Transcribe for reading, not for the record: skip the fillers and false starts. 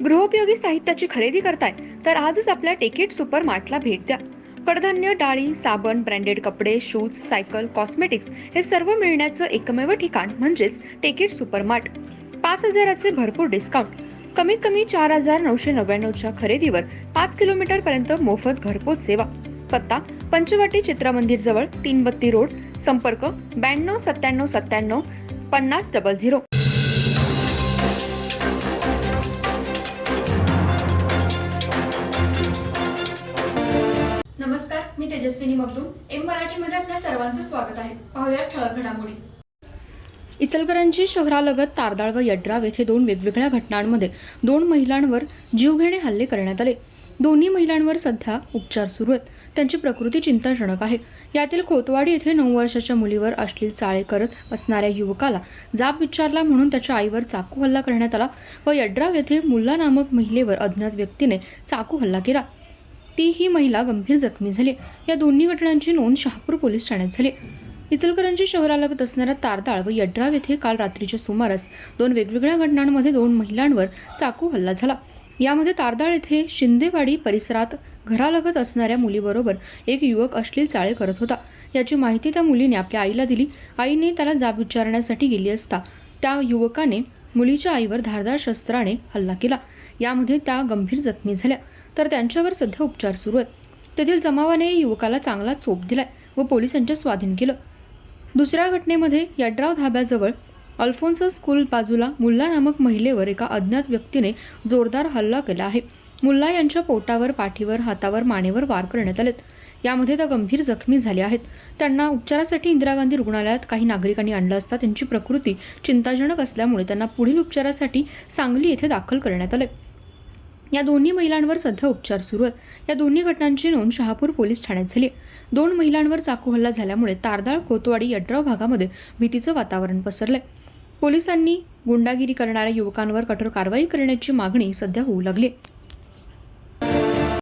गृहोपयोगी साहित्याची खरेदी करताय तर आजच आपल्या टेकेट सुपर मार्टला भेट द्या. कडधान्य, डाळी, साबण, ब्रँडेड कपडे, शूज, सायकल, कॉस्मेटिक्स हे सर्व मिळण्याचं एकमेव ठिकाण म्हणजेच टेकेट सुपर मार्ट. 5,000चे भरपूर डिस्काउंट. कमीत कमी 4,999च्या खरेदीवर 5 किलोमीटर पर्यंत मोफत घरपोच सेवा. पत्ता पंचवटी चित्रमंदिर जवळ, 332 रोड. संपर्क 929797 5000. नमस्कार, मी तेजस्विनी मगदूम. एम मराठीमध्ये आपल्या सर्वांचं स्वागत आहे. पाहूया ठळक घडामोडी. इचलकरंजी शहरालगत तारदाळ व यड्राव येथे 2 वेगवेगळ्या घटनांमध्ये 2 महिलांवर जीवघेणे हल्ले करण्यात आले. दोन्ही महिलांवर सध्या उपचार सुरू आहेत. त्यांची प्रकृती चिंताजनक आहे. यातील खोतवाडी येथे 9 वर्षाच्या मुलीवर अश्लील चाळे करत असणाऱ्या युवकाला जाब विचारला म्हणून त्याच्या आईवर चाकू हल्ला करण्यात आला व यड्राव येथे मुल्ला नामक महिलेवर अज्ञात व्यक्तीने चाकू हल्ला केला. ही महिला गंभीर जखमी झाली. या दोन्ही घटनांची नोंद शहापूर पोलीस ठाण्यात झाली. इचलकरंजी शहरालगत असणाऱ्या तारदाळ व यड्राव येथे काल रात्रीच्या सुमारास 2 वेगवेगळ्या घटनांमध्ये 2 महिलांवर चाकू हल्ला झाला. यामध्ये तारदाळ येथे शिंदेवाडी परिसरात घरालगत असणाऱ्या मुलीबरोबर एक युवक अश्लील चाळे करत होता. याची माहिती त्या मुलीने आपल्या आईला दिली. आईने त्याला जाब विचारण्यासाठी गेली असता त्या युवकाने मुलीच्या आईवर धारदार शस्त्राने हल्ला केला. यामध्ये त्या गंभीर जखमी झाल्या तर त्यांच्यावर सध्या उपचार सुरू आहेत. तेथील जमावाने युवकाला चांगला चोप दिलाय व पोलिसांच्या स्वाधीन केलं. दुसऱ्या घटनेमध्ये यड्राव धाब्याजवळ अल्फोन्सो स्कूल बाजूला मुल्ला नामक महिलेवर एका अज्ञात व्यक्तीने जोरदार हल्ला केला आहे. मुल्ला यांच्या पोटावर, पाठीवर, हातावर, मानेवर वार करण्यात आलेत. यामध्ये त्या गंभीर जखमी झाल्या आहेत. त्यांना उपचारासाठी इंदिरा गांधी रुग्णालयात काही नागरिकांनी आणलं असता त्यांची प्रकृती चिंताजनक असल्यामुळे त्यांना पुढील उपचारासाठी सांगली येथे दाखल करण्यात आले. या दोन्ही महिलांवर सध्या उपचार सुरू आहेत. या दोन्ही घटनांची नोंद शहापूर पोलीस ठाण्यात झाली. 2 महिलांवर चाकू हल्ला झाल्यामुळे तारदाळ, खोतवाडी, यड्राव भागामध्ये भीतीचं वातावरण पसरलंय. पोलिसांनी गुंडागिरी करणाऱ्या युवकांवर कठोर कारवाई करण्याची मागणी सध्या होऊ लागली.